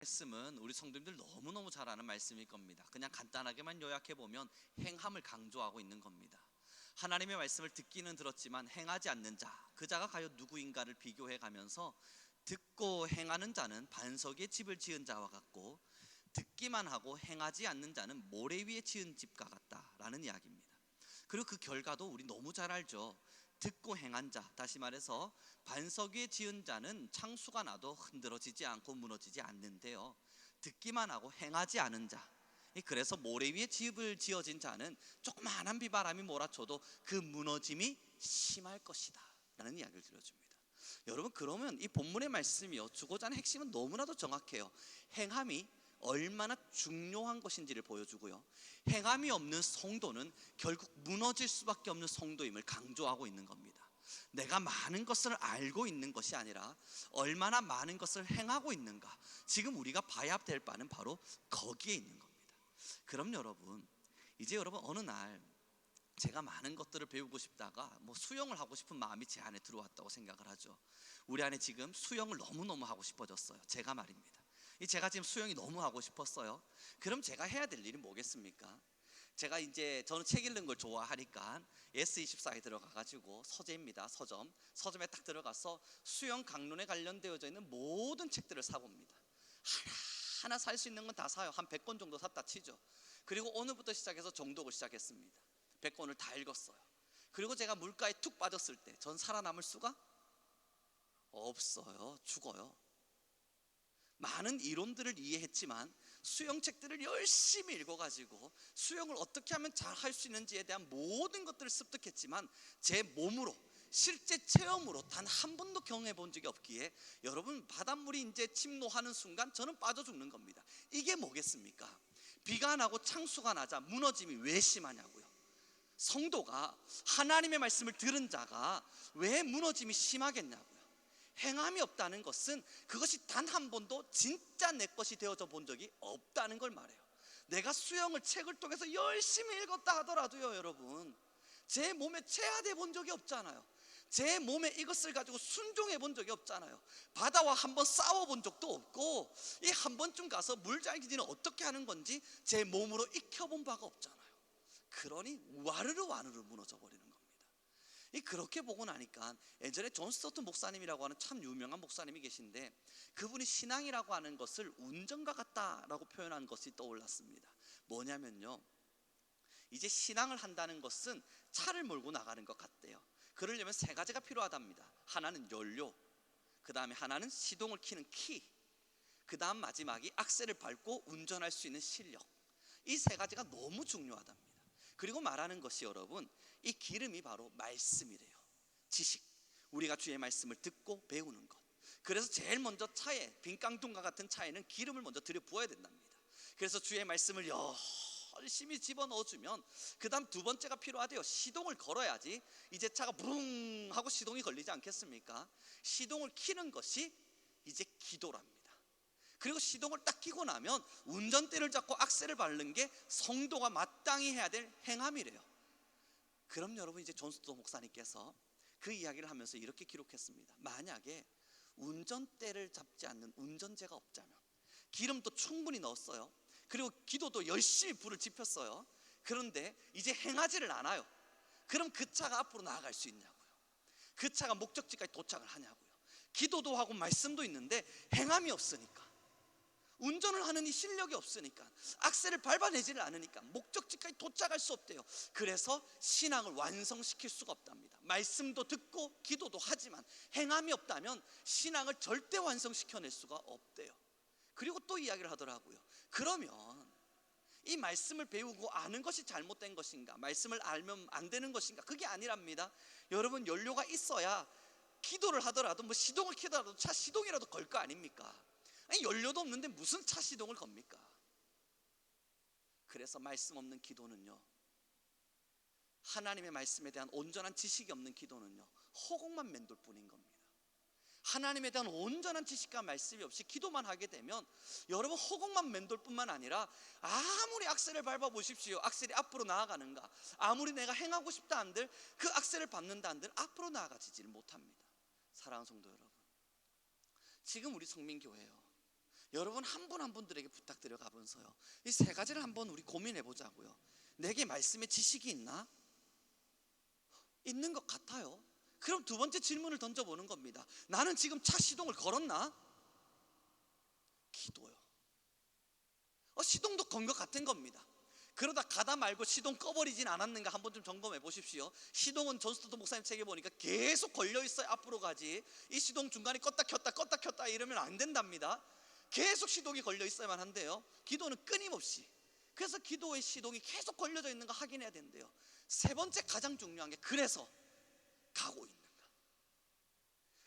말씀은 우리 성도님들 너무너무 잘 아는 말씀일 겁니다. 그냥 간단하게만 요약해보면 행함을 강조하고 있는 겁니다. 하나님의 말씀을 듣기는 들었지만 행하지 않는 자, 그 자가 과연 누구인가를 비교해 가면서 듣고 행하는 자는 반석에 집을 지은 자와 같고 듣기만 하고 행하지 않는 자는 모래 위에 지은 집과 같다라는 이야기입니다. 그리고 그 결과도 우리 너무 잘 알죠. 듣고 행한 자, 다시 말해서 반석 위에 지은 자는 창수가 나도 흔들어지지 않고 무너지지 않는데요, 듣기만 하고 행하지 않은 자, 그래서 모래 위에 집을 지어진 자는 조그마한 비바람이 몰아쳐도 그 무너짐이 심할 것이다 라는 이야기를 들려줍니다. 여러분, 그러면 이 본문의 말씀이요, 주고자 하는 핵심은 너무나도 정확해요. 행함이 얼마나 중요한 것인지를 보여주고요, 행함이 없는 성도는 결국 무너질 수밖에 없는 성도임을 강조하고 있는 겁니다. 내가 많은 것을 알고 있는 것이 아니라 얼마나 많은 것을 행하고 있는가, 지금 우리가 봐야 될 바는 바로 거기에 있는 겁니다. 그럼 여러분, 이제 여러분 어느 날 제가 많은 것들을 배우고 싶다가 수영을 하고 싶은 마음이 제 안에 들어왔다고 생각을 하죠. 우리 안에 지금 수영을 너무너무 하고 싶어졌어요. 제가 말입니다. 제가 지금 수영이 너무 하고 싶었어요. 그럼 제가 해야 될 일이 뭐겠습니까? 제가 이제 저는 책 읽는 걸 좋아하니까 S24에 들어가가지고 서재입니다. 서점에 딱 들어가서 수영 강론에 관련되어져 있는 모든 책들을 사봅니다. 하나 살 수 있는 건 다 사요. 한 100권 정도 샀다 치죠. 그리고 오늘부터 시작해서 정독을 시작했습니다. 100권을 다 읽었어요. 그리고 제가 물가에 툭 빠졌을 때 전 살아남을 수가 없어요. 죽어요. 많은 이론들을 이해했지만 수영책들을 열심히 읽어가지고 수영을 어떻게 하면 잘 할 수 있는지에 대한 모든 것들을 습득했지만 제 몸으로 실제 체험으로 단 한 번도 경험해 본 적이 없기에 여러분, 바닷물이 이제 침노하는 순간 저는 빠져 죽는 겁니다. 이게 뭐겠습니까? 비가 나고 창수가 나자 무너짐이 왜 심하냐고요. 성도가, 하나님의 말씀을 들은 자가 왜 무너짐이 심하겠냐고요. 행함이 없다는 것은 그것이 단 한 번도 진짜 내 것이 되어져 본 적이 없다는 걸 말해요. 내가 수영을 책을 통해서 열심히 읽었다 하더라도요, 여러분, 제 몸에 체화돼 본 적이 없잖아요. 제 몸에 이것을 가지고 순종해 본 적이 없잖아요. 바다와 한번 싸워 본 적도 없고, 이 한 번쯤 가서 물장기지는 어떻게 하는 건지 제 몸으로 익혀본 바가 없잖아요. 그러니 와르르 무너져 버리는 겁니다. 그렇게 보고 나니까 예전에 존 스토튼 목사님이라고 하는 참 유명한 목사님이 계신데, 그분이 신앙이라고 하는 것을 운전과 같다라고 표현한 것이 떠올랐습니다. 뭐냐면요, 이제 신앙을 한다는 것은 차를 몰고 나가는 것 같대요. 그러려면 세 가지가 필요하답니다. 하나는 연료, 그 다음에 하나는 시동을 키는 키, 그 다음 마지막이 악셀을 밟고 운전할 수 있는 실력. 이 세 가지가 너무 중요하답니다. 그리고 말하는 것이 여러분, 이 기름이 바로 말씀이래요. 지식, 우리가 주의 말씀을 듣고 배우는 것. 그래서 제일 먼저 차에, 빈깡통과 같은 차에는 기름을 먼저 들여 부어야 된답니다. 그래서 주의 말씀을 열심히 집어넣어주면 그 다음 두 번째가 필요하대요. 시동을 걸어야지 이제 차가 부릉 하고 시동이 걸리지 않겠습니까? 시동을 키는 것이 이제 기도랍니다. 그리고 시동을 딱 켜고 나면 운전대를 잡고 악셀을 밟는 게 성도가 마땅히 해야 될 행함이래요. 그럼 여러분, 이제 존 스토튼 목사님께서 그 이야기를 하면서 이렇게 기록했습니다. 만약에 운전대를 잡지 않는 운전자가 없자면, 기름도 충분히 넣었어요. 그리고 기도도 열심히 불을 지폈어요. 그런데 이제 행하지를 않아요. 그럼 그 차가 앞으로 나아갈 수 있냐고요. 그 차가 목적지까지 도착을 하냐고요. 기도도 하고 말씀도 있는데 행함이 없으니까, 운전을 하는 이 실력이 없으니까, 악셀을 밟아내지를 않으니까 목적지까지 도착할 수 없대요. 그래서 신앙을 완성시킬 수가 없답니다. 말씀도 듣고 기도도 하지만 행함이 없다면 신앙을 절대 완성시켜낼 수가 없대요. 그리고 또 이야기를 하더라고요. 그러면 이 말씀을 배우고 아는 것이 잘못된 것인가, 말씀을 알면 안 되는 것인가? 그게 아니랍니다. 여러분, 연료가 있어야 기도를 하더라도 시동을 켜더라도 차 시동이라도 걸 거 아닙니까? 아니, 연료도 없는데 무슨 차 시동을 겁니까? 그래서 말씀 없는 기도는요, 하나님의 말씀에 대한 온전한 지식이 없는 기도는요, 허공만 맴돌 뿐인 겁니다. 하나님에 대한 온전한 지식과 말씀이 없이 기도만 하게 되면 여러분, 허공만 맴돌 뿐만 아니라 아무리 악셀을 밟아 보십시오, 악셀이 앞으로 나아가는가, 아무리 내가 행하고 싶다 한들, 그 악셀을 밟는다 한들 앞으로 나아가지를 못합니다. 사랑하는 성도 여러분, 지금 우리 성민교회요, 여러분 한 분 한 분들에게 부탁드려 가면서요, 이 세 가지를 한번 우리 고민해 보자고요. 내게 말씀의 지식이 있나? 있는 것 같아요. 그럼 두 번째 질문을 던져보는 겁니다. 나는 지금 차 시동을 걸었나? 기도요. 시동도 건 것 같은 겁니다. 그러다 가다 말고 시동 꺼버리진 않았는가 한번 좀 점검해 보십시오. 시동은 존스토트 목사님 책에 보니까 계속 걸려 있어야 앞으로 가지, 이 시동 중간에 껐다 켰다 이러면 안 된답니다. 계속 시동이 걸려 있어야만 한대요. 기도는 끊임없이. 그래서 기도의 시동이 계속 걸려져 있는 거 확인해야 된대요. 세 번째 가장 중요한 게, 그래서 가고 있는가?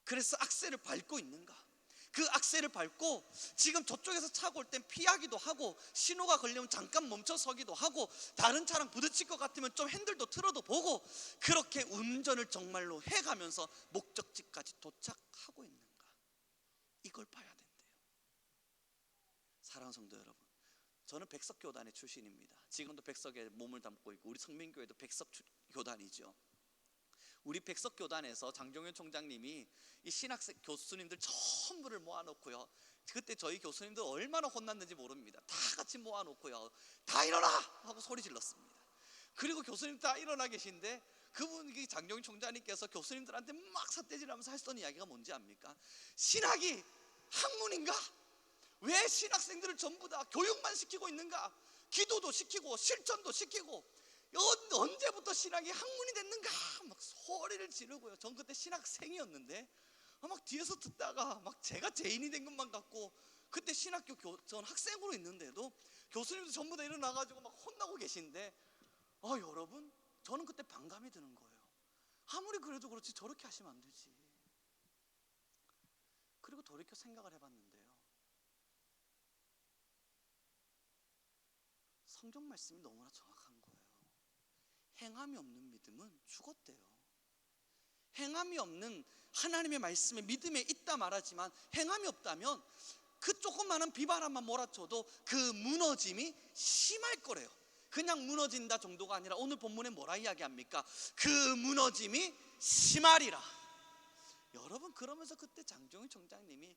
그래서 악셀을 밟고 있는가? 그 악셀을 밟고 지금 저쪽에서 차가 올 땐 피하기도 하고, 신호가 걸리면 잠깐 멈춰 서기도 하고, 다른 차랑 부딪힐 것 같으면 좀 핸들도 틀어도 보고, 그렇게 운전을 정말로 해가면서 목적지까지 도착하고 있는가? 이걸 봐야 된대요. 사랑하는 성도 여러분, 저는 백석교단의 출신입니다. 지금도 백석에 몸을 담고 있고, 우리 성민교회도 백석교단이죠. 우리 백석교단에서 장종현 총장님이 이 신학생 교수님들 전부를 모아놓고요, 그때 저희 교수님들 얼마나 혼났는지 모릅니다. 다 같이 모아놓고요, 다 일어나! 하고 소리 질렀습니다. 그리고 교수님 다 일어나 계신데, 그분이 장종현 총장님께서 교수님들한테 막 삿대질하면서 했던 이야기가 뭔지 압니까? 신학이 학문인가? 왜 신학생들을 전부 다 교육만 시키고 있는가? 기도도 시키고 실천도 시키고, 언제부터 신학이 학문이 됐는가? 막 소리를 지르고요. 전 그때 신학생이었는데 막 뒤에서 듣다가 막 제가 죄인이 된 것만 같고, 그때 신학교 전 학생으로 있는데도 교수님도 전부 다 일어나가지고 막 혼나고 계신데, 여러분, 저는 그때 반감이 드는 거예요. 아무리 그래도 그렇지 저렇게 하시면 안 되지. 그리고 돌이켜 생각을 해봤는데요, 성경 말씀이 너무나 정확한 거예요. 행함이 없는 믿음은 죽었대요. 행함이 없는 하나님의 말씀에 믿음에 있다 말하지만 행함이 없다면 그 조그마한 비바람만 몰아쳐도 그 무너짐이 심할 거래요. 그냥 무너진다 정도가 아니라 오늘 본문에 뭐라 이야기합니까? 그 무너짐이 심하리라. 여러분, 그러면서 그때 장종희 총장님이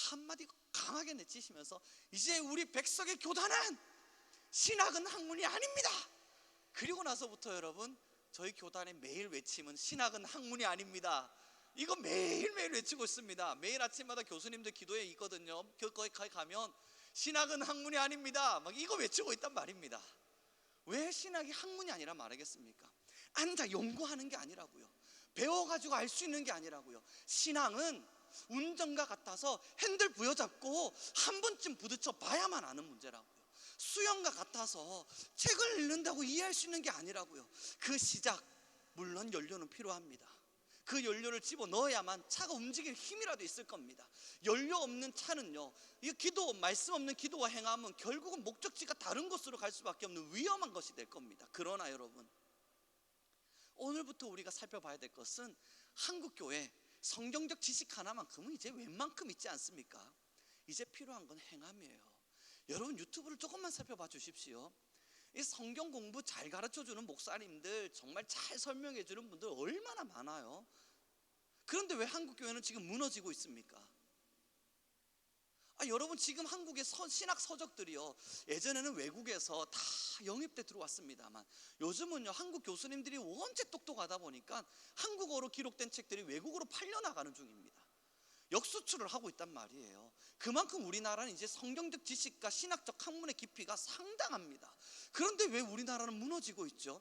한마디 강하게 내치시면서, 이제 우리 백석의 교단은 신학은 학문이 아닙니다. 그리고 나서부터 여러분, 저희 교단의 매일 외침은 신학은 학문이 아닙니다. 이거 매일매일 외치고 있습니다. 매일 아침마다 교수님들 기도에 있거든요. 거기 가면 신학은 학문이 아닙니다, 막 이거 외치고 있단 말입니다. 왜 신학이 학문이 아니라 말하겠습니까? 앉아 연구하는 게 아니라고요. 배워가지고 알 수 있는 게 아니라고요. 신앙은 운전과 같아서 핸들 부여잡고 한 번쯤 부딪혀 봐야만 아는 문제라고요. 수영과 같아서 책을 읽는다고 이해할 수 있는 게 아니라고요. 그 시작, 물론 연료는 필요합니다. 그 연료를 집어넣어야만 차가 움직일 힘이라도 있을 겁니다. 연료 없는 차는요, 이 기도, 말씀 없는 기도와 행함은 결국은 목적지가 다른 곳으로 갈 수밖에 없는 위험한 것이 될 겁니다. 그러나 여러분, 오늘부터 우리가 살펴봐야 될 것은 한국교회 성경적 지식 하나만큼은 이제 웬만큼 있지 않습니까? 이제 필요한 건 행함이에요. 여러분, 유튜브를 조금만 살펴봐 주십시오. 이 성경 공부 잘 가르쳐주는 목사님들, 정말 잘 설명해주는 분들 얼마나 많아요. 그런데 왜 한국교회는 지금 무너지고 있습니까? 여러분, 지금 한국의 신학 서적들이요, 예전에는 외국에서 다 영입돼 들어왔습니다만 요즘은요, 한국 교수님들이 원체 똑똑하다 보니까 한국어로 기록된 책들이 외국으로 팔려나가는 중입니다. 역수출을 하고 있단 말이에요. 그만큼 우리나라는 이제 성경적 지식과 신학적 학문의 깊이가 상당합니다. 그런데 왜 우리나라는 무너지고 있죠?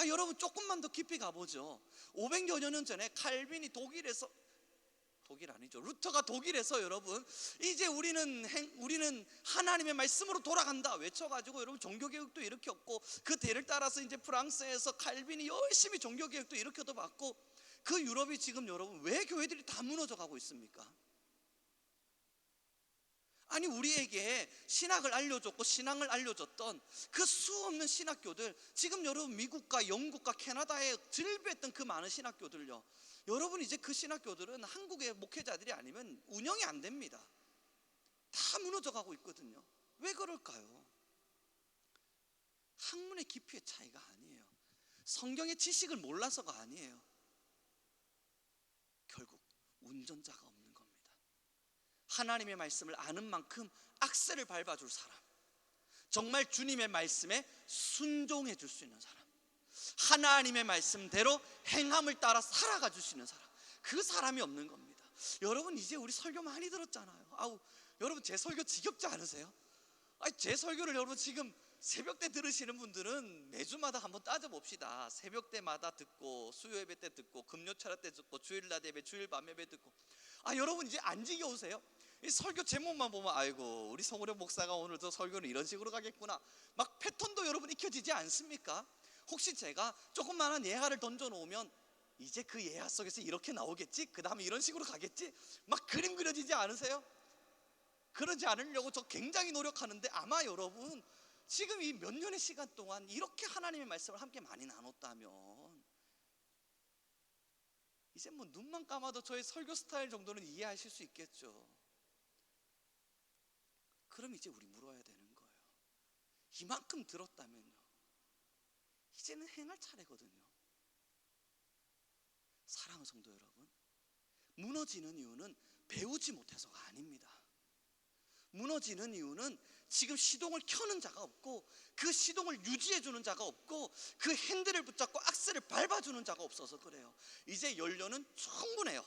여러분, 조금만 더 깊이 가보죠. 500여 년 전에 칼빈이 루터가 독일에서 여러분, 이제 우리는 하나님의 말씀으로 돌아간다 외쳐가지고 여러분 종교개혁도 일으켰고, 그 대를 따라서 이제 프랑스에서 칼빈이 열심히 종교개혁도 일으켜도 받고, 그 유럽이 지금 여러분 왜 교회들이 다 무너져 가고 있습니까? 우리에게 신학을 알려줬고 신앙을 알려줬던 그 수없는 신학교들, 지금 여러분 미국과 영국과 캐나다에 즐비했던 그 많은 신학교들요, 여러분 이제 그 신학교들은 한국의 목회자들이 아니면 운영이 안 됩니다. 다 무너져 가고 있거든요. 왜 그럴까요? 학문의 깊이의 차이가 아니에요. 성경의 지식을 몰라서가 아니에요. 결국 운전자가 없는 겁니다. 하나님의 말씀을 아는 만큼 악셀을 밟아줄 사람, 정말 주님의 말씀에 순종해 줄 수 있는 사람, 하나님의 말씀대로 행함을 따라 살아가 주시는 사람, 그 사람이 없는 겁니다. 여러분, 이제 우리 설교 많이 들었잖아요. 아우, 여러분 제 설교 지겹지 않으세요? 아니, 제 설교를 여러분 지금 새벽 때 들으시는 분들은 매주마다 한번 따져봅시다. 새벽 때마다 듣고, 수요 예배 때 듣고, 금요 철학 때 듣고, 주일 낮 예배, 주일 밤 예배 듣고. 여러분 이제 안 지겨우세요? 이 설교 제목만 보면 아이고, 우리 송우령 목사가 오늘도 설교는 이런 식으로 가겠구나, 막 패턴도 여러분 익혀지지 않습니까? 혹시 제가 조그마한 예화를 던져놓으면 이제 그 예화 속에서 이렇게 나오겠지, 그 다음에 이런 식으로 가겠지, 막 그림 그려지지 않으세요? 그러지 않으려고 저 굉장히 노력하는데, 아마 여러분 지금 이 몇 년의 시간 동안 이렇게 하나님의 말씀을 함께 많이 나눴다면 이제 뭐 눈만 감아도 저의 설교 스타일 정도는 이해하실 수 있겠죠. 그럼 이제 우리 물어야 되는 거예요. 이만큼 들었다면요, 이제는 행할 차례거든요. 사랑하는 성도 여러분, 무너지는 이유는 배우지 못해서가 아닙니다. 무너지는 이유는 지금 시동을 켜는 자가 없고, 그 시동을 유지해주는 자가 없고, 그 핸들을 붙잡고 악셀을 밟아주는 자가 없어서 그래요. 이제 연료는 충분해요.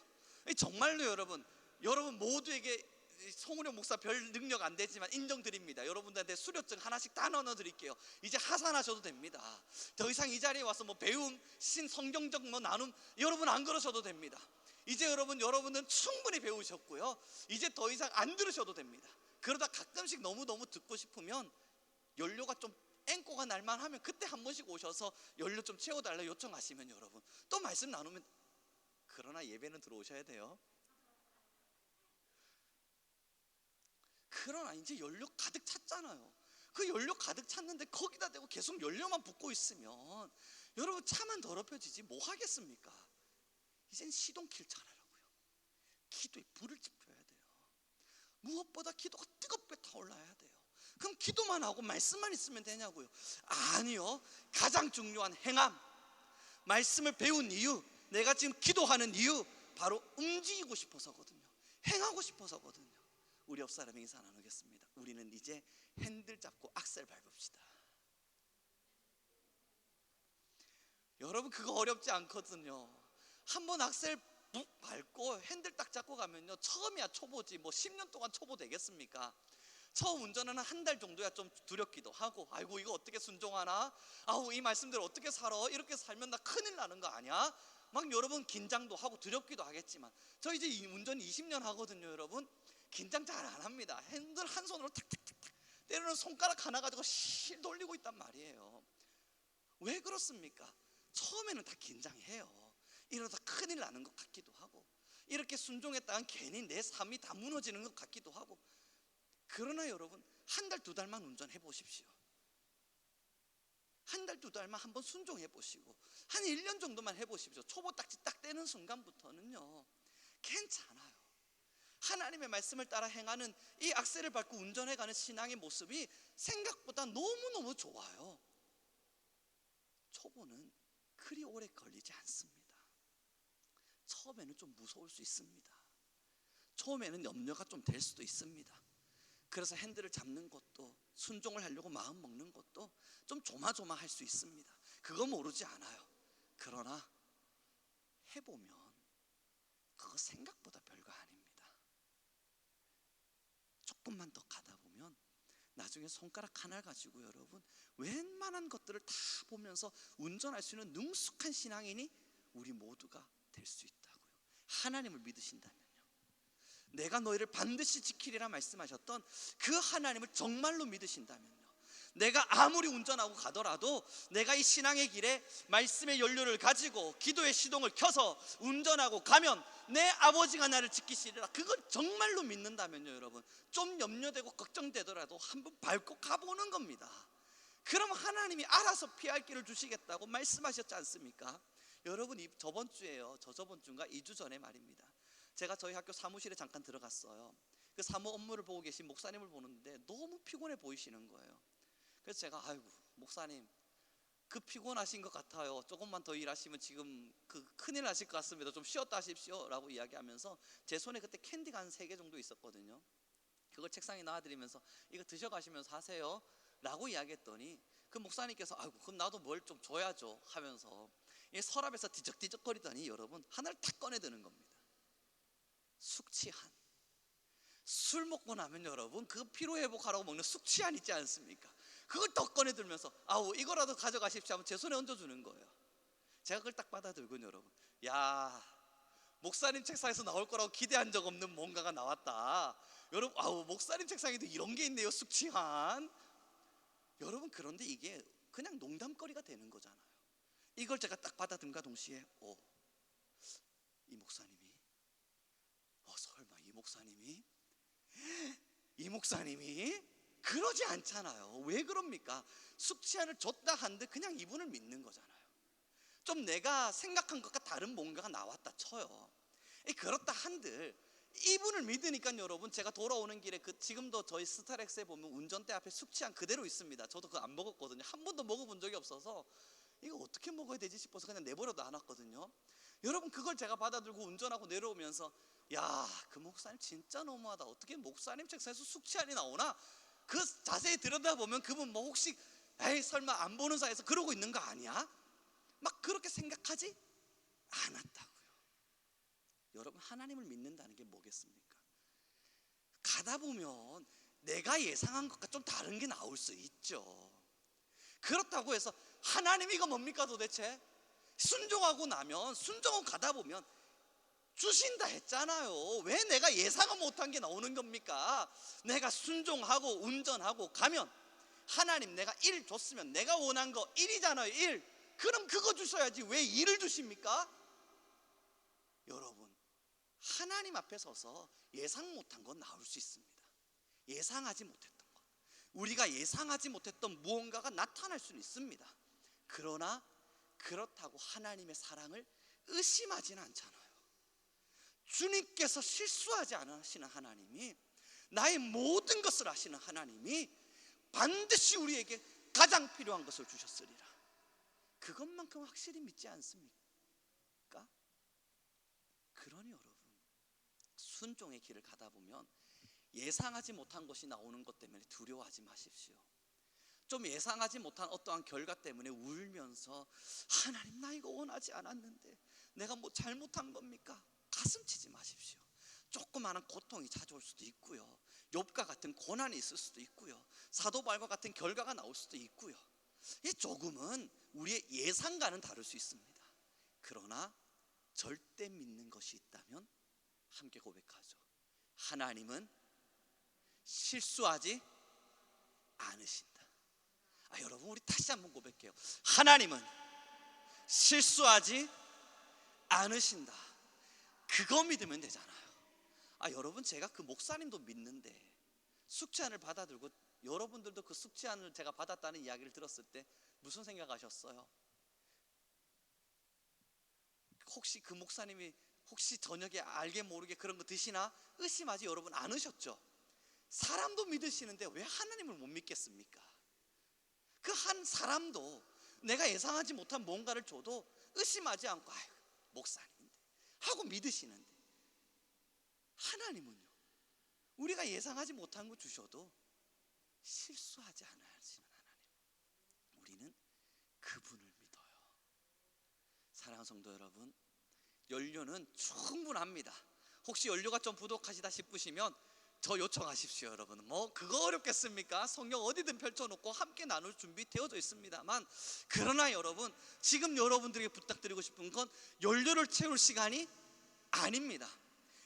정말로 여러분 모두에게 송우령 목사 별 능력 안 되지만 인정드립니다. 여러분들한테 수료증 하나씩 다 나눠드릴게요. 이제 하산하셔도 됩니다. 더 이상 이 자리에 와서 뭐 배움, 성경적 뭐 나눔, 여러분 안 그러셔도 됩니다. 이제 여러분은 충분히 배우셨고요, 이제 더 이상 안 들으셔도 됩니다. 그러다 가끔씩 너무너무 듣고 싶으면, 연료가 좀 앵꼬가 날만 하면 그때 한 번씩 오셔서 연료 좀 채워달라 요청하시면 여러분 또 말씀 나누면, 그러나 예배는 들어오셔야 돼요. 그러나 이제 연료 가득 찼잖아요. 그 연료 가득 찼는데 거기다 대고 계속 연료만 붓고 있으면 여러분 차만 더럽혀지지 뭐 하겠습니까? 이젠 시동 킬 차례라고요. 기도에 불을 지펴야 돼요. 무엇보다 기도가 뜨겁게 타올라야 돼요. 그럼 기도만 하고 말씀만 있으면 되냐고요? 아니요. 가장 중요한 행함, 말씀을 배운 이유, 내가 지금 기도하는 이유, 바로 움직이고 싶어서거든요. 행하고 싶어서거든요. 우리 옆 사람에게 인사 나누겠습니다. 우리는 이제 핸들 잡고 악셀 밟읍시다. 여러분 그거 어렵지 않거든요. 한번 악셀 묵 밟고 핸들 딱 잡고 가면요, 처음이야 초보지 뭐 10년 동안 초보 되겠습니까? 처음 운전하는 한 달 정도야 좀 두렵기도 하고, 아이고 이거 어떻게 순종하나, 아우 이 말씀대로 어떻게 살아, 이렇게 살면 나 큰일 나는 거 아니야, 막 여러분 긴장도 하고 두렵기도 하겠지만, 저 이제 운전 20년 하거든요. 여러분 긴장 잘 안 합니다. 핸들 한 손으로 탁탁탁탁, 때로는 손가락 하나 가지고 실 돌리고 있단 말이에요. 왜 그렇습니까? 처음에는 다 긴장해요. 이러다 큰일 나는 것 같기도 하고, 이렇게 순종했다간 괜히 내 삶이 다 무너지는 것 같기도 하고. 그러나 여러분 한 달, 두 달만 운전해 보십시오. 한 달, 두 달만 한번 순종해 보시고 한 1년 정도만 해보십시오. 초보 딱지 딱 떼는 순간부터는요 괜찮아요. 하나님의 말씀을 따라 행하는 이 악셀을 밟고 운전해가는 신앙의 모습이 생각보다 너무너무 좋아요. 초보는 그리 오래 걸리지 않습니다. 처음에는 좀 무서울 수 있습니다. 처음에는 염려가 좀 될 수도 있습니다. 그래서 핸들을 잡는 것도, 순종을 하려고 마음 먹는 것도 좀 조마조마할 수 있습니다. 그거 모르지 않아요. 그러나 해보면 그거 생각보다 별거 아닙니다. 조금만 더 가다 보면 나중에 손가락 하나 가지고 여러분 웬만한 것들을 다 보면서 운전할 수 있는 능숙한 신앙인이 우리 모두가 될 수 있다고요. 하나님을 믿으신다면요, 내가 너희를 반드시 지키리라 말씀하셨던 그 하나님을 정말로 믿으신다면요, 내가 아무리 운전하고 가더라도 내가 이 신앙의 길에 말씀의 연료를 가지고 기도의 시동을 켜서 운전하고 가면 내 아버지가 나를 지키시리라, 그걸 정말로 믿는다면요, 여러분 좀 염려되고 걱정되더라도 한번 밟고 가보는 겁니다. 그럼 하나님이 알아서 피할 길을 주시겠다고 말씀하셨지 않습니까? 여러분 저번 주에요, 저번 주인가 2주 전에 말입니다, 제가 저희 학교 사무실에 잠깐 들어갔어요. 그 사무 업무를 보고 계신 목사님을 보는데 너무 피곤해 보이시는 거예요. 그래서 제가 아이고 목사님 그 피곤하신 것 같아요. 조금만 더 일하시면 지금 그 큰일 나실 것 같습니다. 좀 쉬었다 하십시오 라고 이야기하면서 제 손에 그때 캔디가 한 3개 정도 있었거든요. 그걸 책상에 놔드리면서 이거 드셔가시면서 하세요 라고 이야기했더니 그 목사님께서 아이고 그럼 나도 뭘 좀 줘야죠 하면서 이 서랍에서 뒤적뒤적거리더니 여러분 하나를 탁 꺼내드는 겁니다. 숙취한. 술 먹고 나면 여러분 그 피로회복하라고 먹는 숙취한 있지 않습니까? 그걸 더 꺼내들면서 아우 이거라도 가져가십시오 하면 제 손에 얹어주는 거예요. 제가 그걸 딱 받아들고는 여러분, 야 목사님 책상에서 나올 거라고 기대한 적 없는 뭔가가 나왔다. 여러분 아우 목사님 책상에도 이런 게 있네요, 숙취한. 여러분 그런데 이게 그냥 농담거리가 되는 거잖아요. 이걸 제가 딱 받아든가 동시에 이 목사님이 설마 이 목사님이 그러지 않잖아요. 왜 그럽니까? 숙취한을 줬다 한들 그냥 이분을 믿는 거잖아요. 좀 내가 생각한 것과 다른 뭔가가 나왔다 쳐요. 그렇다 한들 이분을 믿으니까 여러분 제가 돌아오는 길에 지금도 저희 스타렉스에 보면 운전대 앞에 숙취한 그대로 있습니다. 저도 그거 안 먹었거든요. 한 번도 먹어본 적이 없어서 이거 어떻게 먹어야 되지 싶어서 그냥 내버려도 안 왔거든요. 여러분 그걸 제가 받아들고 운전하고 내려오면서 야, 그 목사님 진짜 너무하다. 어떻게 목사님 책상에서 숙취한이 나오나? 그 자세히 들여다보면 그분 뭐 혹시 에이 설마 안 보는 사이에서 그러고 있는 거 아니야? 막 그렇게 생각하지 않았다고요. 여러분 하나님을 믿는다는 게 뭐겠습니까? 가다 보면 내가 예상한 것과 좀 다른 게 나올 수 있죠. 그렇다고 해서 하나님 이거 뭡니까 도대체? 순종하고 나면 순종하고 가다 보면 주신다 했잖아요. 왜 내가 예상을 못한 게 나오는 겁니까? 내가 순종하고 운전하고 가면 하나님 내가 1 줬으면 내가 원한 거 1이잖아요 1. 그럼 그거 주셔야지 왜 2를 주십니까? 여러분 하나님 앞에 서서 예상 못한 건 나올 수 있습니다. 예상하지 못했던 것, 우리가 예상하지 못했던 무언가가 나타날 수는 있습니다. 그러나 그렇다고 하나님의 사랑을 의심하지는 않잖아요. 주님께서 실수하지 않으시는 하나님이, 나의 모든 것을 아시는 하나님이 반드시 우리에게 가장 필요한 것을 주셨으리라. 그것만큼 확실히 믿지 않습니까? 그러니 여러분 순종의 길을 가다 보면 예상하지 못한 것이 나오는 것 때문에 두려워하지 마십시오. 좀 예상하지 못한 어떠한 결과 때문에 울면서 하나님 나 이거 원하지 않았는데 내가 뭐 잘못한 겁니까? 가슴 치지 마십시오. 조그마한 고통이 찾아올 수도 있고요, 욥과 같은 고난이 있을 수도 있고요, 사도 바울과 같은 결과가 나올 수도 있고요. 이 조금은 우리의 예상과는 다를 수 있습니다. 그러나 절대 믿는 것이 있다면 함께 고백하죠. 하나님은 실수하지 않으신다. 여러분 우리 다시 한번 고백해요. 하나님은 실수하지 않으신다. 그거 믿으면 되잖아요. 여러분 제가 그 목사님도 믿는데 숙취한을 받아들고 여러분들도 그 숙취한을 제가 받았다는 이야기를 들었을 때 무슨 생각하셨어요? 혹시 그 목사님이 혹시 저녁에 알게 모르게 그런 거 드시나 의심하지 여러분 않으셨죠? 사람도 믿으시는데 왜 하나님을 못 믿겠습니까? 그 한 사람도 내가 예상하지 못한 뭔가를 줘도 의심하지 않고 목사님인데 하고 믿으시는데, 하나님은요 우리가 예상하지 못한 거 주셔도 실수하지 않으시는 하나님, 우리는 그분을 믿어요. 사랑하는 성도 여러분, 연료는 충분합니다. 혹시 연료가 좀 부족하시다 싶으시면 저 요청하십시오. 여러분 뭐 그거 어렵겠습니까? 성경 어디든 펼쳐놓고 함께 나눌 준비 되어져 있습니다만, 그러나 여러분 지금 여러분들에게 부탁드리고 싶은 건 연료를 채울 시간이 아닙니다.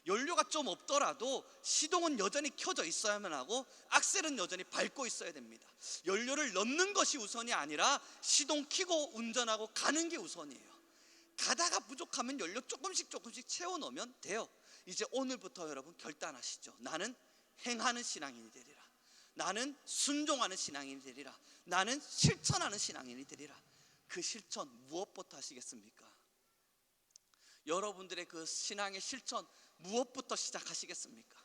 연료가 좀 없더라도 시동은 여전히 켜져 있어야만 하고 악셀은 여전히 밟고 있어야 됩니다. 연료를 넣는 것이 우선이 아니라 시동 켜고 운전하고 가는 게 우선이에요. 가다가 부족하면 연료 조금씩 채워 넣으면 돼요. 이제 오늘부터 여러분 결단하시죠. 나는 행하는 신앙인이 되리라. 나는 순종하는 신앙인이 되리라. 나는 실천하는 신앙인이 되리라. 그 실천 무엇부터 하시겠습니까? 여러분들의 그 신앙의 실천 무엇부터 시작하시겠습니까?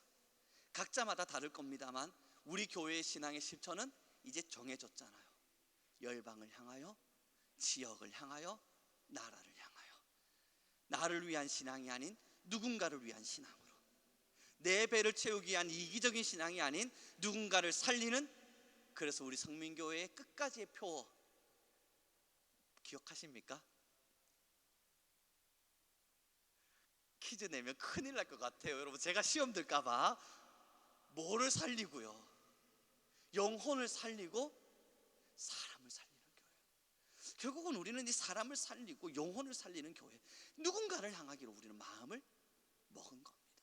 각자마다 다를 겁니다만 우리 교회의 신앙의 실천은 이제 정해졌잖아요. 열방을 향하여 지역을 향하여, 나라를 향하여, 나를 위한 신앙이 아닌 누군가를 위한 신앙으로, 내 배를 채우기 위한 이기적인 신앙이 아닌 누군가를 살리는, 그래서 우리 성민교회의 끝까지의 표 기억하십니까? 퀴즈 내면 큰일 날 것 같아요. 여러분, 제가 시험 들까봐 뭐를 살리고요? 영혼을 살리고 사람을 살리는 교회. 결국은 우리는 이 사람을 살리고 영혼을 살리는 교회, 누군가를 향하기로 우리는 마음을 먹은 겁니다.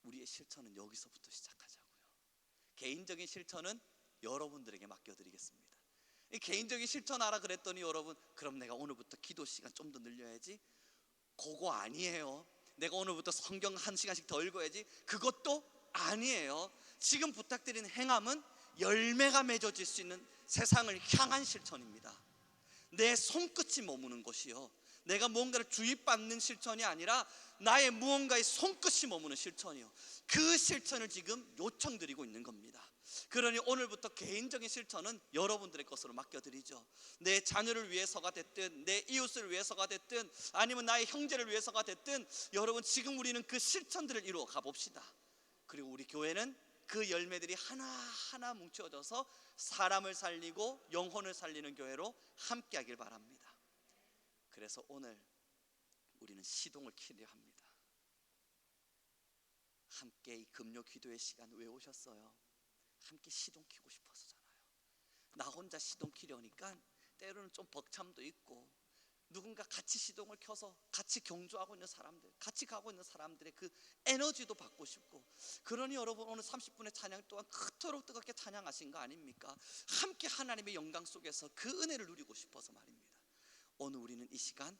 우리의 실천은 여기서부터 시작하자고요. 개인적인 실천은 여러분들에게 맡겨드리겠습니다. 이 개인적인 실천하라 그랬더니 여러분, 그럼 내가 오늘부터 기도 시간 좀 더 늘려야지, 그거 아니에요. 내가 오늘부터 성경 1시간씩 더 읽어야지, 그것도 아니에요. 지금 부탁드리는 행함은 열매가 맺어질 수 있는 세상을 향한 실천입니다. 내 손끝이 머무는 것이요, 내가 뭔가를 주입받는 실천이 아니라 나의 무언가의 손끝이 머무는 실천이요, 그 실천을 지금 요청드리고 있는 겁니다. 그러니 오늘부터 개인적인 실천은 여러분들의 것으로 맡겨드리죠. 내 자녀를 위해서가 됐든, 내 이웃을 위해서가 됐든, 아니면 나의 형제를 위해서가 됐든, 여러분 지금 우리는 그 실천들을 이루어 가봅시다. 그리고 우리 교회는 그 열매들이 하나하나 뭉쳐져서 사람을 살리고 영혼을 살리는 교회로 함께 하길 바랍니다. 그래서 오늘 우리는 시동을 키려 합니다. 함께 이 금요 기도의 시간 왜 오셨어요? 함께 시동 키고 싶어서잖아요. 나 혼자 시동 키려니까 때로는 좀 벅참도 있고, 누군가 같이 시동을 켜서 같이 경주하고 있는 사람들, 같이 가고 있는 사람들의 그 에너지도 받고 싶고, 그러니 여러분 오늘 30분의 찬양 또한 그토록 뜨겁게 찬양하신 거 아닙니까? 함께 하나님의 영광 속에서 그 은혜를 누리고 싶어서 말입니다. 오늘 우리는 이 시간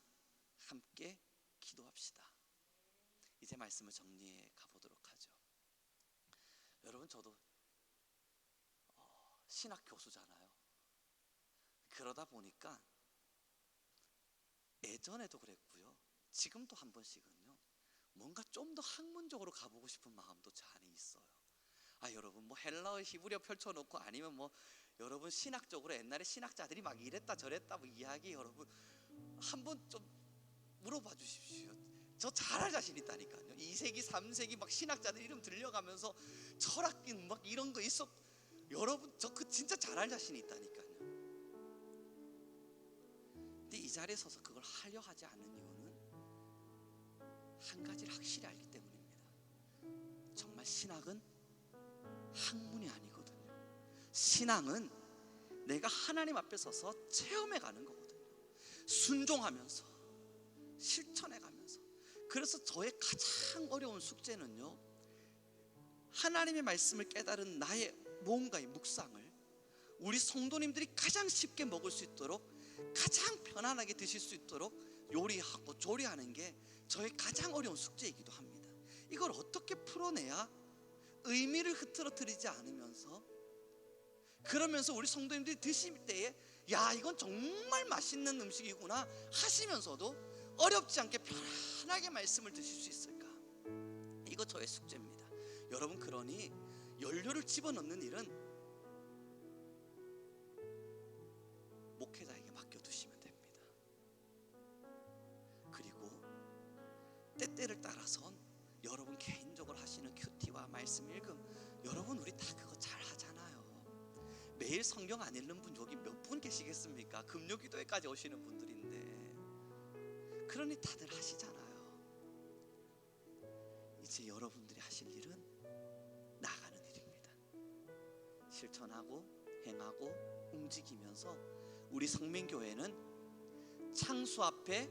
함께 기도합시다. 이제 말씀을 정리해 가보도록 하죠. 여러분, 저도 신학 교수잖아요. 그러다 보니까 예전에도 그랬고요, 지금도 한 번씩은요, 뭔가 좀 더 학문적으로 가보고 싶은 마음도 제 안에 있어요. 여러분, 뭐 헬라어 히브리어 펼쳐놓고, 아니면 뭐 여러분 신학적으로 옛날에 신학자들이 막 이랬다 저랬다 뭐 이야기, 여러분 한번 좀 물어봐 주십시오. 저 잘할 자신 있다니까요. 2세기 3세기 막 신학자들 이름 들려가면서 철학인 막 이런 거 있어. 여러분, 저 그 진짜 잘할 자신이 있다니까요. 근데 이 자리에 서서 그걸 하려 하지 않는 이유는 한 가지를 확실히 알기 때문입니다. 정말 신학은 학문이 아니거든요. 신앙은 내가 하나님 앞에 서서 체험해 가는 거거든요. 순종하면서, 실천해 가면서. 그래서 저의 가장 어려운 숙제는요, 하나님의 말씀을 깨달은 나의 뭔가의 묵상을 우리 성도님들이 가장 쉽게 먹을 수 있도록, 가장 편안하게 드실 수 있도록 요리하고 조리하는 게 저의 가장 어려운 숙제이기도 합니다. 이걸 어떻게 풀어내야 의미를 흐트러뜨리지 않으면서, 그러면서 우리 성도님들이 드실 때에 야, 이건 정말 맛있는 음식이구나 하시면서도 어렵지 않게 편안하게 말씀을 드실 수 있을까? 이거 저의 숙제입니다. 여러분, 그러니 연료를 집어넣는 일은 목회자에게 맡겨두시면 됩니다. 그리고 때때를 따라선 여러분 개인적으로 하시는 큐티와 말씀 읽음, 여러분 우리 다 그거 잘 하잖아요. 매일 성경 안 읽는 분 여기 몇 분 계시겠습니까? 금요기도회까지 오시는 분들인데, 그러니 다들 하시잖아요. 이제 여러분들이 하실 일은 나가는 일입니다. 실천하고 행하고 움직이면서 우리 성민교회는 창수 앞에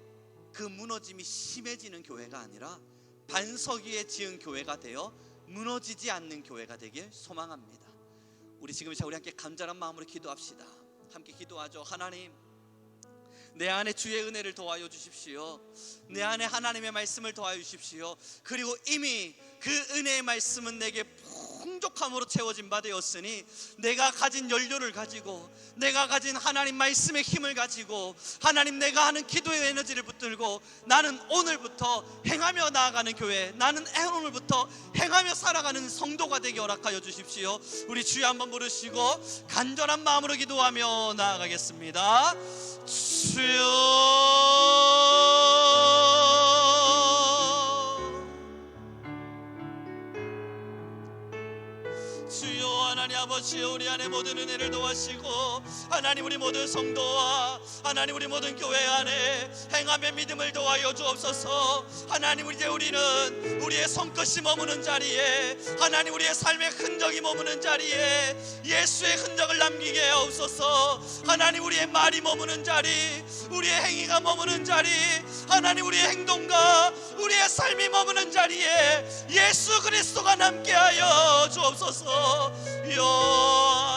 그 무너짐이 심해지는 교회가 아니라 반석 위에 지은 교회가 되어 무너지지 않는 교회가 되길 소망합니다. 우리 지금 우리 함께 간절한 마음으로 기도합시다. 함께 기도하죠. 하나님, 내 안에 주의 은혜를 더하여 주십시오. 내 안에 하나님의 말씀을 더하여 주십시오. 그리고 이미 그 은혜의 말씀은 내게 풍족함으로 채워진 바 되었으니 내가 가진 연료를 가지고, 내가 가진 하나님 말씀의 힘을 가지고, 하나님 내가 하는 기도의 에너지를 붙들고 나는 오늘부터 행하며 나아가는 교회, 나는 오늘부터 행하며 살아가는 성도가 되게 허락하여 주십시오. 우리 주여 한번 부르시고 간절한 마음으로 기도하며 나아가겠습니다. 주여, 주여, 하나님 아버지, 우리 안에 모든 은혜를 도와시고 하나님 우리 모든 성도와 하나님 우리 모든 교회 안에 행함의 믿음을 도와여 주옵소서. 하나님, 이제 우리는 우리의 손끝이 머무는 자리에, 하나님 우리의 삶의 흔적이 머무는 자리에 예수의 흔적을 남기게 하옵소서. 하나님 우리의 말이 머무는 자리, 우리의 행위가 머무는 자리, 하나님 우리의 행동과 우리의 삶이 머무는 자리에 예수 그리스도가 남게 하여 주옵소서.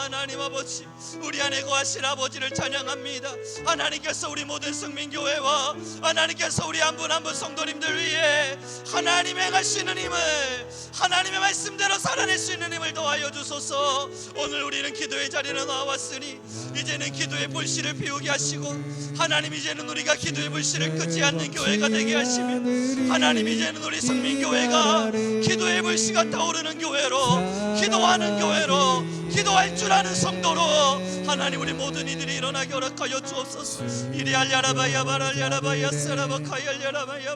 하나님 아버지, 우리 안에 거하신 아버지를 찬양합니다. 하나님께서 우리 모든 승민교회와 하나님께서 우리 한 분 한 분 성도님들 위해 하나님 행할 수 있는 힘을, 하나님의 말씀대로 살아낼 수 있는 힘을 더하여 주소서. 오늘 우리는 기도의 자리에 나왔으니 이제는 기도의 불씨를 피우게 하시고, 하나님 이제는 우리가 기도의 불씨를 끄지 않는 교회가 되게 하시며, 하나님 이제는 우리 성민교회가 기도의 불씨가 타오르는 교회로, 기도하는 교회로, 기도할 줄 아는 성도로 하나님 우리 모든 이들이 일어나게 허락하여 주옵소서. 이리 알야라바야 바랄야라바야 사라바카열야라바야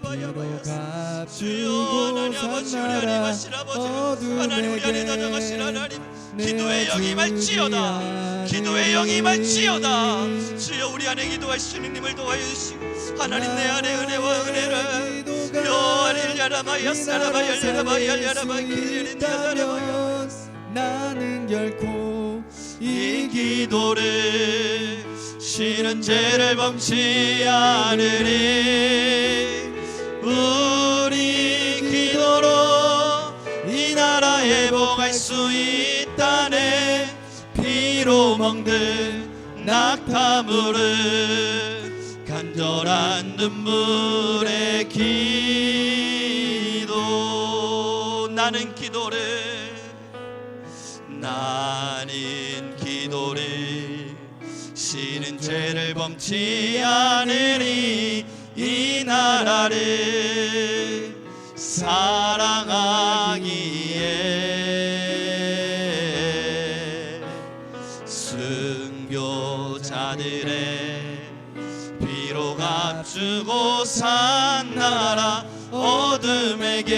주여, 하나님 아버지, 우리 안에 가신 아버지, 하나님 우리 안에 다정하신 하나님, 기도의 영이 임할지어다, 기도의 영이 임할지어다. 주여, 우리 안에 기도할 수 있는 힘을 도와여 주시고, 하나님 내 안에 은혜와 은혜를 요아릴야라바야 사라바열야라바야 길리린야라바야, 나는 결코 이 기도를 쉬는 죄를 범치 않으리. 우리 기도로 이 나라 회복할 수 있다네. 피로 먹는 낙타물은 간절한 눈물의 기도. 나는 기도를 쉬는 죄를 범치 않으리. 이 나라를 사랑하기에 순교자들의 피로 값주고 산 나라 어둠에게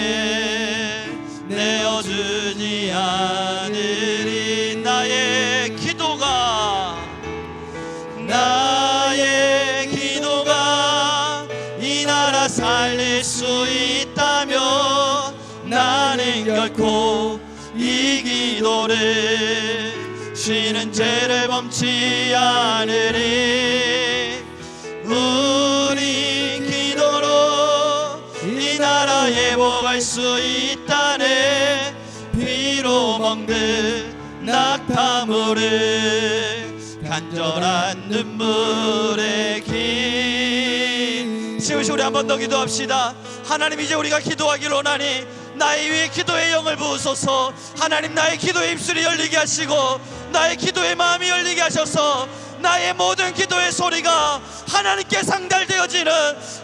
내어주지 않으리. 나의 기도가 이 나라 살릴 수 있다면 나는 결코 이 기도를 쉬는 죄를 범치 않으리. 우리 기도로 이 나라 회복할 수 있다네. 피로 먹는 낙타물을 간절한 눈물의 길. 지금 우리 한 번 더 기도합시다. 하나님, 이제 우리가 기도하기를 원하니 나의 위에 기도의 영을 부으소서. 하나님, 나의 기도의 입술이 열리게 하시고 나의 기도의 마음이 열리게 하셔서 나의 모든 기도의 소리가 하나님께 상달되어지는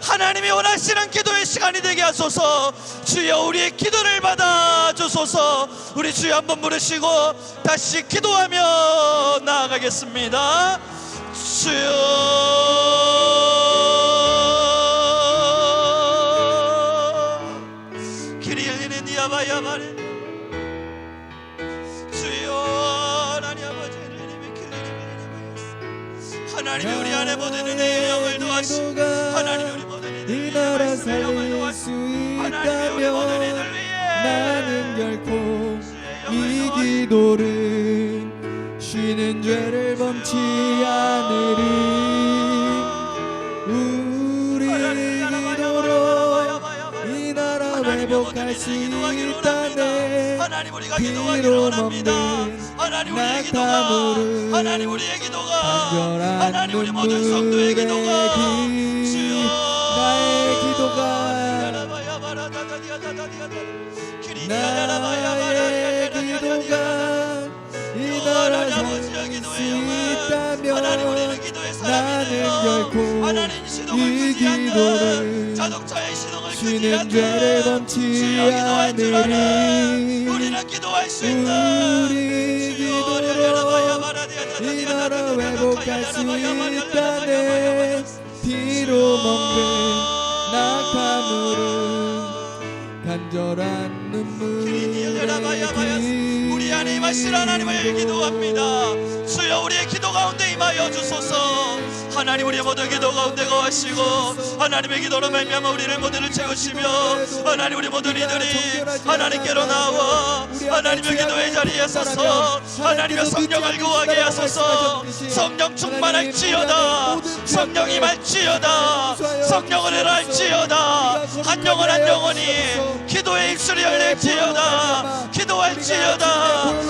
하나님이 원하시는 기도의 시간이 되게 하소서. 주여, 우리의 기도를 받아주소서. 우리 주여 한번 부르시고 다시 기도하며 나아가겠습니다. 주여, 기리엘리는 니아바야바레. 하나님이 우리 안에 모든 은혜의 영을 도와시고, 하나님이 우리 모든 이들을 이 나라 말씀의 영을 살릴 도와시고, 수 하나님이 우리 모든 있다면 이들 위해 나는 결코 이 기도를 쉬는 죄를 범치 않으리. 우리 기도로 이 나라 회복할 수 있다네. 하나님, 우리가 기도하기를 원합니다. 하나님, 우리의 기도가, 하나님 우리의 기도가, 하나님 우리 모든 성도의 기도가, 주여, 나의 기도가, 나의 기도가 이 나라 살릴 수 있다면 하나님 우리는 기도의 사람이 나는 되어 결코 하나님 시동을 이 끄지 않는 기도를 자동차의 시동을 끄지 주는 죄를 않는 범치 주여 기도할 줄 아는 않으리 우리는 기도할 수 있는 우리 기도로 이 나라 회복할 수 있다네 피로 먹는 낙타물은 간절한 눈물의 우리 안에 임하실 하나님을 기도합니다. 주여 우리의 기도 가운데 임하여 주소서. 하나님 우리의 모든 기도 가운데 거하시고 하나님의 기도로 말미암아 우리를 모두를 채우시며 하나님 우리 모든 이들이 하나님께로 나와 하나님의 기도의 자리에 서서 하나님의 성령을 구하게 하소서. 성령 충만할지어다. 성령 임할지어다. 성령을 일할지어다. 한 영혼 한 영혼이 기도의 입술이 열릴지어다. 기도할지어다.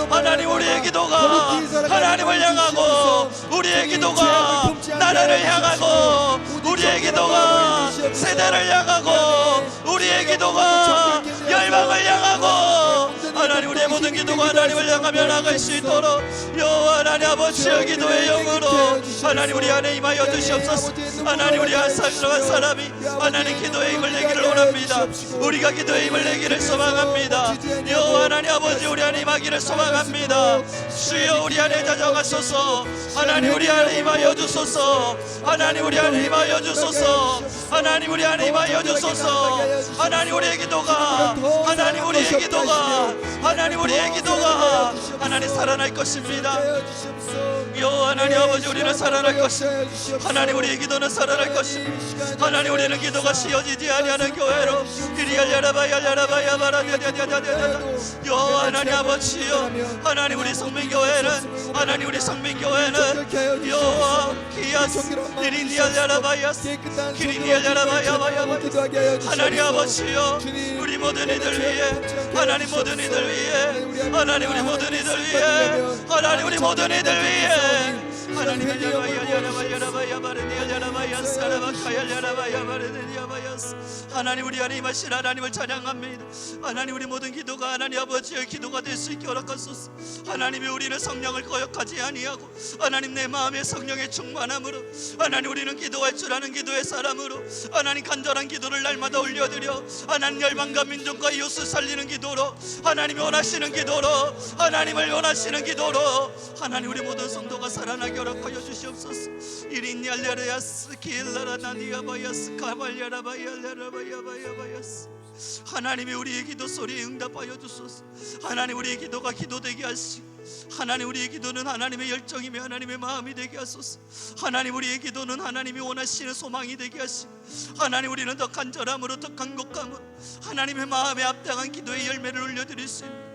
하나님 우리의 기도가 하나님을 향하고 우리의 기도가 나라를 향하고 우리의 기도가 세대를 향하고 우리의 기도가 열방을 향하고 하나님 우리의 모든 기도가 하나님을 향하며 나갈 수 있도록 여호와 하나님 아버지의 기도의 영으로 하나님 우리 안에 임하여 주시옵소서. 하나님 우리 한 사람이 하나님 기도의 힘을 내기를 원합니다. 우리가 기도의 힘을 내기를 소망합니다. 여호와 하나님 아버지 우리 안에 임하기를 소망합니다. 주여 우리 안에 다정하소서. 하나님 우리 안에 임하여 주소서. 하나님 우리 안에 임하여 주소서. 하나님 우리 안에 임하여 주소서. 하나님 우리의 기도가 하나님 우리의 기도가 하나님 우리의 기도가 하나님 살아날 것입니다. 여호와 하나님 아버지 우리는 살아날 것입니다. 하나님 우리의 기도는 살아날 것입니다. 하나님 우리는 기도가 쉬어지지 아니하는 교회로 여호와 하나님 아버지여 하나님 우리 성민교회는 하나님 우리 성민교회는 여호와 기아스 기린이알라바야스 기린이알라바야바야 하나님 아버지여 우리 모든 이들 위해 하나님 모든 이들 위해 하나님 우리 모든 이들 위해 하나님 우리 모든 이들 위해 하나님 하나님 우리 안에 임하신 하나님을 찬양합니다. 하나님 우리 모든 기도가 하나님 아버지의 기도가 될 수 있게 허락하소서. 하나님이 우리는 성령을 거역하지 아니하고 하나님 내 마음에 성령의 충만함으로 하나님 우리는 기도할 줄 아는 기도의 사람으로 하나님 간절한 기도를 날마다 올려드려 하나님 열방과 민족과 이웃을 살리는 기도로 하나님이 원하시는 기도로 하나님을 원하시는 기도로 하나님 우리 모든 성도가 살아나게 허락하여 주시옵소서. 이린얄랴르야스 길라라나니아바야스 가발야라바야라바야바야바야스 하나님이 우리의 기도 소리에 응답하여 주소서. 하나님 우리의 기도가 기도되게 하시고 하나님 우리의 기도는 하나님의 열정이며 하나님의 마음이 되게 하소서. 하나님 우리의 기도는 하나님이 원하시는 소망이 되게 하시고 하나님 우리는 더 간절함으로 더 간곡함으로 하나님의 마음에 합당한 기도의 열매를 올려드릴 수 있는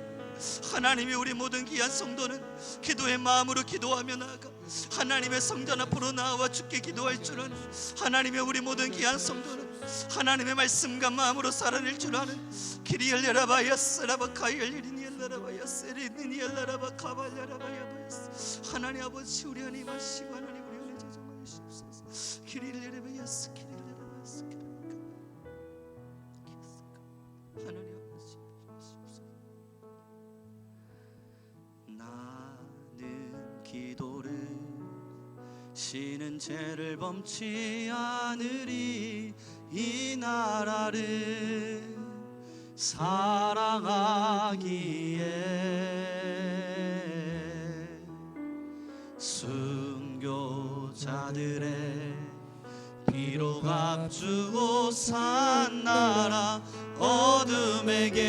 하나님이 우리 모든 귀한 성도는 기도의 마음으로 기도하며 나아가 하나님의 성전 앞으로 나와 주께 기도할 줄 아는 하나님의 우리 모든 귀한 성도는 하나님의 말씀과 마음으로 살아낼 줄 아는 키리엘레라바야스라바카이엘리니엘라라바야스에리니엘라라바카발야라바야바야스 하나님 아버지 우리 안에 임하시고 하나님 우리 안에 자정하여 주옵소서. 키리엘레라바야스 키리엘레라바야스 하나님 아버지 나는 기도를 쉬는 죄를 범치 않으리 이 나라를 사랑하기에 순교자들의 피로 값주고 산 나라 어둠에게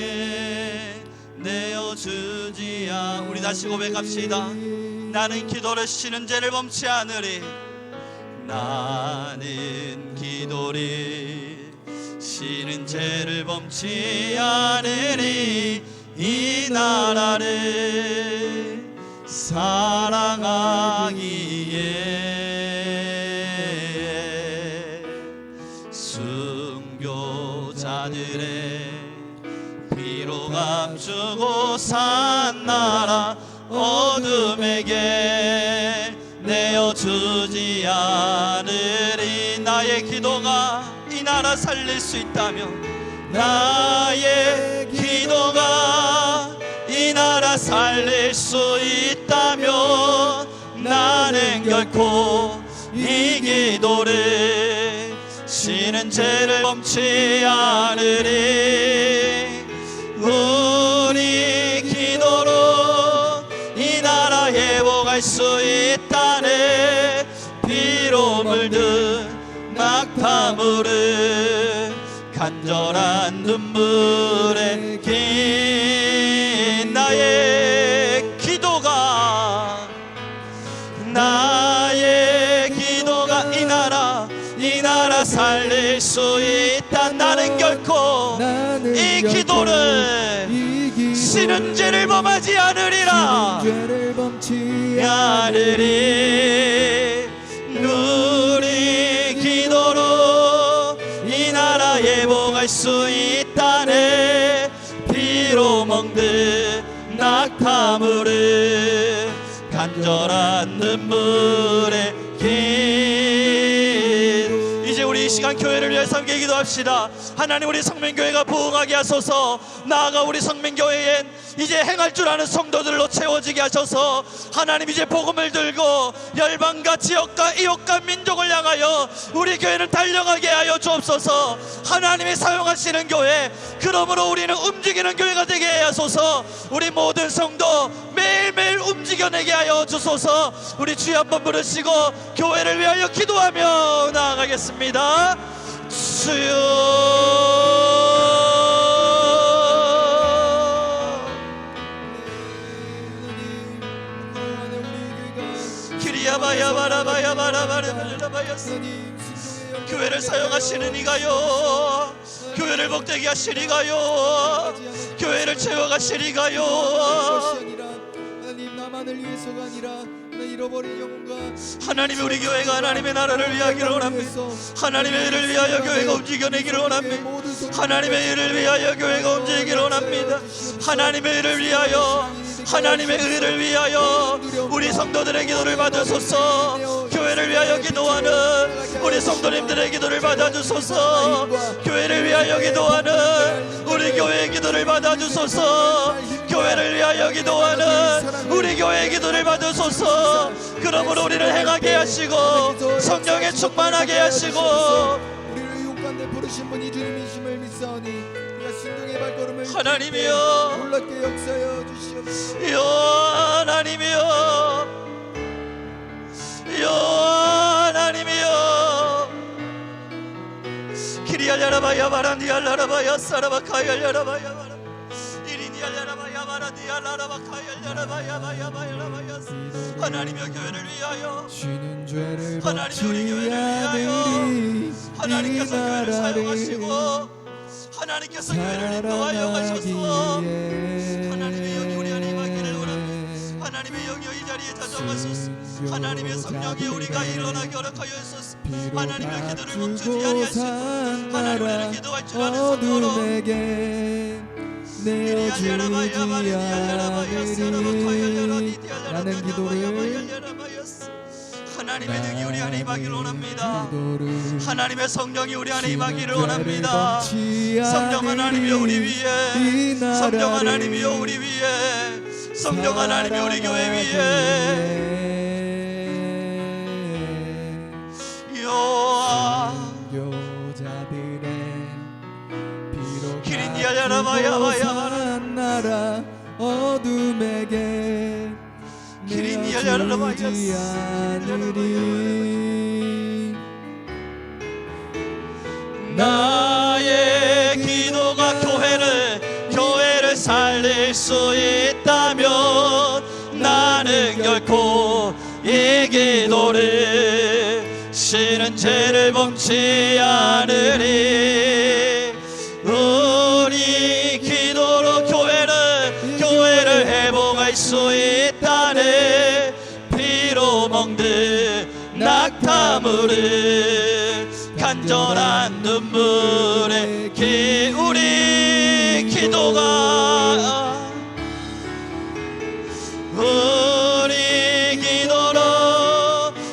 내어주지 않 우리 다시 고백합시다. 나는 기도를 쉬는 죄를 범치 않으리 나는 기도를 쉬는 죄를 범치 않으리 이 나라를 사랑하기에 순교자들의 피로 값주고 산 나라 어둠에게 내어주지 않으리 나의 기도가 이 나라 살릴 수 있다면 나의 기도가 이 나라 나라 살릴 수 있다면 나는 결코 이 기도를 쉬는 죄를 범치 않으리. 우리 기도로 이 나라 회복할 수 있다네. 피로 물든 낙타물을 간절한 눈물에 긴 나의 기도가 이 나라 살릴 수 있다. 나는 결코 이 기도를 쉬는 죄를 범하지 않으리라. 않으리. 우리 기도로 이 나라 회복할 수 있다네. 피로 먹는 낙타물을 간절한 눈물에 이제 우리 이 시간 교회를 위해 함께 기도합시다. 하나님, 우리 성민교회가 부흥하게 하소서. 나아가 우리 성민교회엔 이제 행할 줄 아는 성도들로 채워지게 하셔서 하나님, 이제 복음을 들고 열방과 지역과 이웃과 민족을 향하여 우리 교회를 달려가게 하여 주옵소서. 하나님이 사용하시는 교회, 그러므로 우리는 움직이는 교회가 되게 하소서. 우리 모든 성도 매일매일 움직여내게 하여 주소서. 우리 주여 한번 부르시고 교회를 위하여 기도하며 나아가겠습니다. 주여, 교회를 사용하시는 이가요, 교회를 복되게 하시리가요, 교회를 채워가시리가요. 하나님, 나만을 위해서가 아니라 잃어버린 영혼과 하나님이 우리 교회가 하나님의 나라를 위하기를 원합니다. 하나님의 일을 위하여 교회가 움직여내기를 원합니다. 하나님의 일을 위하여 교회가 움직이기를 원합니다. 하나님의 일을 위하여, 하나님의 의를 위하여 우리 성도들의 기도를 받으소서. 교회를 위하여 기도하는 우리 성도님들의 기도를 받아주소서. 교회를 위하여 기도하는 우리 교회의 기도를 받아주소서. 교회를 위하여 기도하는 우리 교회의 기도를 받으소서. 그러므로 우리를 행하게 하시고 성령에 충만하게 하시고, 우리를 용감에 부르신 분이 주님이심을 믿사오니 우리가 순종의 발걸음을 하나님이여, 놀랍게 역사하여 주시옵소서. 하나님이여, 하나님이여. 키리알라라바야 바란디알라라바야 사라바카얄라라바야 바라 이리니알라라바야 바란디알라라바카얄라라바야 바야바야라바야. 하나님이여, 교회를 위하여, 쉬는 죄를 하나님이 우리 교회를 위하여 하나님께서 교회를 사용하시고 하나님께서 교회를 인도하여 가셔서 하나님의 영이 우리 안에 임하기를 원합니다. 하나님의 영이 이 자리에 자정하소서. 하나님의 성령이 우리가 일어나게 허락하여 주소서. 하나님의 기도를 멈추지 아니하시고 하나님의 기도할 줄 아는 성도로 내어주지 않으리. 라는 기도를 하나님의 능이 우리 안에 임하기를 원합니다. 하나님의 성령이 우리 안에 임하기를 원합니다. 성령 하나님이여 우리 위에, 성령 하나님이여 우리 위에, 성령 하나님이 우리 교회 위에. 기린이야라바야바야바라 나라 어둠에게 내어주지 않으리. 나의 기도가 교회를 살릴 수 있다면 나는 결코 이 기도를 쉬는 죄를 범치 않으리. 우리 기도로 교회를 회복할 수 있다네. 피로 먹는 낙타물을 간절한 눈물에 우리 기도가, 우리 기도로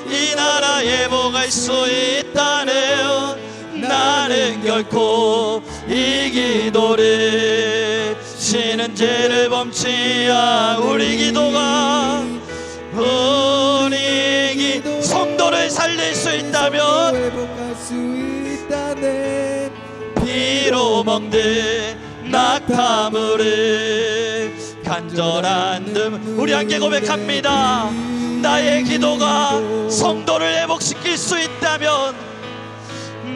이 나라 회복할 수 있다네요. 나는 결코 이 기도를 쉬는 죄를 범치야 우리 기도가 성도를 살릴 수 있다면 회복할 수 있다네. 피로 먹는 낙타물을 간절한 우리 함께 고백합니다. 나의 기도가 성도를 회복시킬 수 있다면,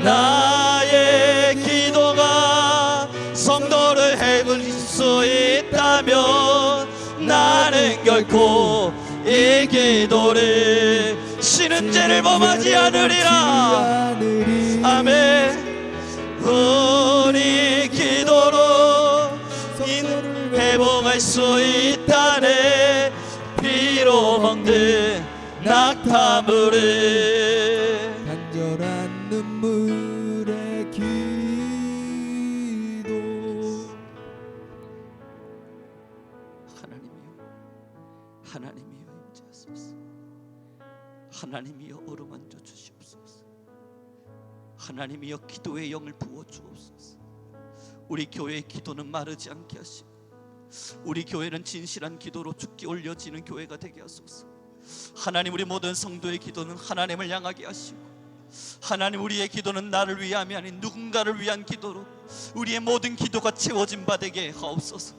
나의 기도가 성도를 회복시킬 수 있다면 나는 결코 이 기도를 쉬는 죄를 범하지 않으리라. 아멘. 우리 기도로 회복할 수 있다네. 피로 먹는 낙타물을 간절한 눈물의 기도. 하나님이여 임재하소서. 하나님이여 어루만져 주시옵소서. 하나님이여 기도의 영을 부어 주옵소서. 우리 교회의 기도는 마르지 않게 하시고 우리 교회는 진실한 기도로 죽게 올려지는 교회가 되게 하소서. 하나님, 우리 모든 성도의 기도는 하나님을 향하게 하시고, 하나님, 우리의 기도는 나를 위함이 아닌 누군가를 위한 기도로 우리의 모든 기도가 채워진 바 되게 하옵소서.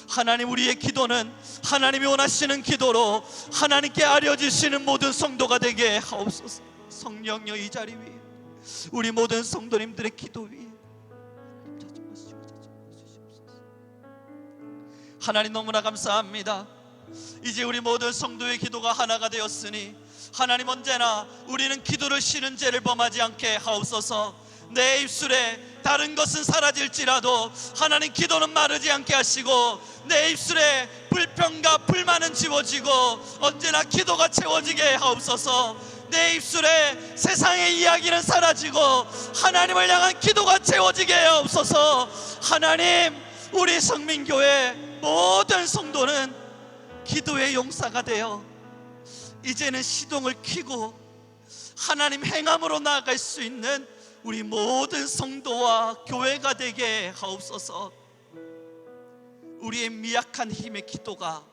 하나님, 우리의 기도는 하나님이 원하시는 기도로 하나님께 아려지시는 모든 성도가 되게 하옵소서. 성령여, 이 자리 위에 우리 모든 성도님들의 기도 위에 하나님 너무나 감사합니다. 이제 우리 모든 성도의 기도가 하나가 되었으니 하나님, 언제나 우리는 기도를 쉬는 죄를 범하지 않게 하옵소서. 내 입술에 다른 것은 사라질지라도 하나님, 기도는 마르지 않게 하시고 내 입술에 불평과 불만은 지워지고 언제나 기도가 채워지게 하옵소서. 내 입술에 세상의 이야기는 사라지고 하나님을 향한 기도가 채워지게 하옵소서. 하나님, 우리 성민교회 모든 성도는 기도의 용사가 되어 이제는 시동을 켜고 하나님 행함으로 나아갈 수 있는 우리 모든 성도와 교회가 되게 하옵소서. 우리의 미약한 힘의 기도가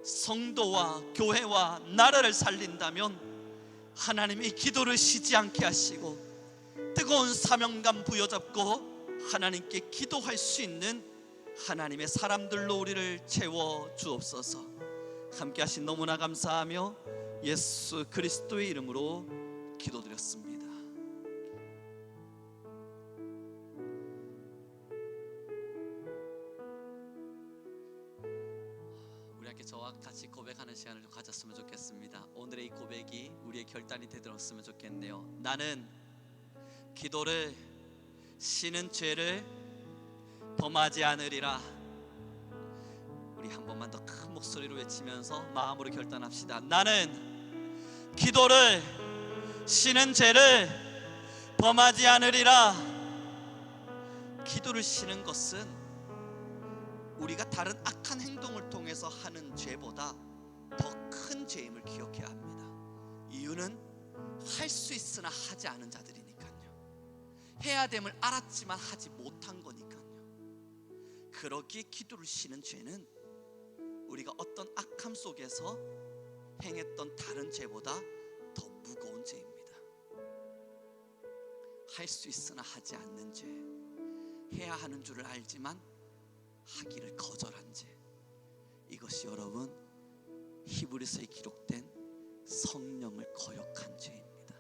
성도와 교회와 나라를 살린다면 하나님, 이 기도를 쉬지 않게 하시고 뜨거운 사명감 부여잡고 하나님께 기도할 수 있는 하나님의 사람들로 우리를 채워 주옵소서. 함께 하신 너무나 감사하며 예수 그리스도의 이름으로 기도드렸습니다. 우리 함께 저와 같이 고백하는 시간을 가졌으면 좋겠습니다. 오늘의 이 고백이 우리의 결단이 되었으면 좋겠네요. 나는 기도를 쉬는 죄를 범하지 않으리라. 우리 한 번만 더 큰 목소리로 외치면서 마음으로 결단합시다. 나는 기도를 쉬는 죄를 범하지 않으리라. 기도를 쉬는 것은 우리가 다른 악한 행동을 통해서 하는 죄보다 더 큰 죄임을 기억해야 합니다. 이유는 할 수 있으나 하지 않은 자들이니까요. 해야 됨을 알았지만 하지 못한 거니까요. 그러기에 기도를 쉬는 죄는 우리가 어떤 악함 속에서 행했던 다른 죄보다 더 무거운 죄입니다. 할 수 있으나 하지 않는 죄, 해야 하는 줄을 알지만 하기를 거절한 죄, 이것이 여러분 히브리서에 기록된 성령을 거역한 죄입니다.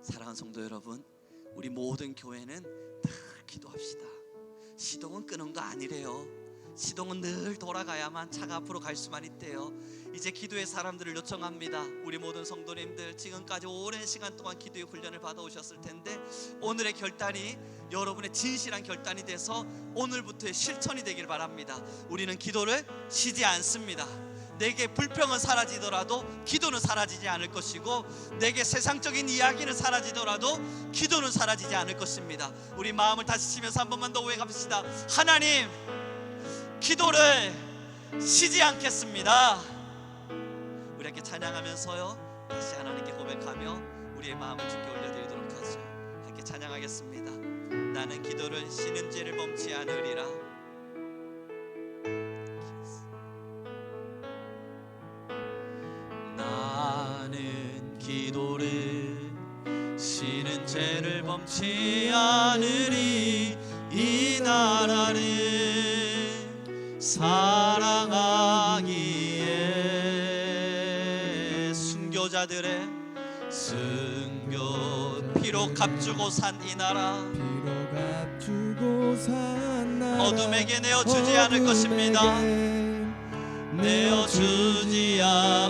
사랑하는 성도 여러분, 우리 모든 교회는 늘 기도합시다. 시동은 끄는 거 아니래요. 시동은 늘 돌아가야만 차가 앞으로 갈 수만 있대요. 이제 기도의 사람들을 요청합니다. 우리 모든 성도님들, 지금까지 오랜 시간 동안 기도의 훈련을 받아오셨을 텐데 오늘의 결단이 여러분의 진실한 결단이 돼서 오늘부터의 실천이 되길 바랍니다. 우리는 기도를 쉬지 않습니다. 내게 불평은 사라지더라도 기도는 사라지지 않을 것이고, 내게 세상적인 이야기는 사라지더라도 기도는 사라지지 않을 것입니다. 우리 마음을 다시 치면서 한 번만 더 고백합시다. 하나님, 기도를 쉬지 않겠습니다. 우리 함께 찬양하면서요, 다시 하나님께 고백하며 우리의 마음을 주께 올려드리도록 하죠. 함께 찬양하겠습니다. 나는 기도를 쉬는 죄를 범치 않으리라. 멈지 않으리. 이 나라를 사랑하기에 순교자들의 순교 피로 값주고 산 이 나라 피로 값주고 산 나라 어둠에게 내어주지 않을 것입니다. 내어주지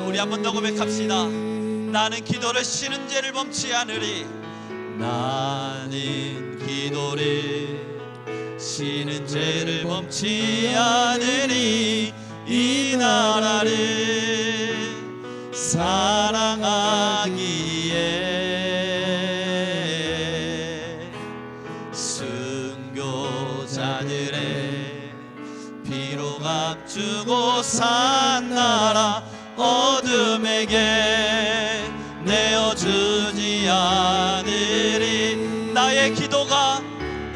우리 한 번 더 고백합시다. 나는 기도를 쉬는 죄를 멈지 않으리. 나는 기도를 쉬는 죄를 멈지 않으리. 이 나라를 사랑하기에 순교자들의 피로 값주고 산 나라 어둠에게 내어주지 않으리. 나의 기도가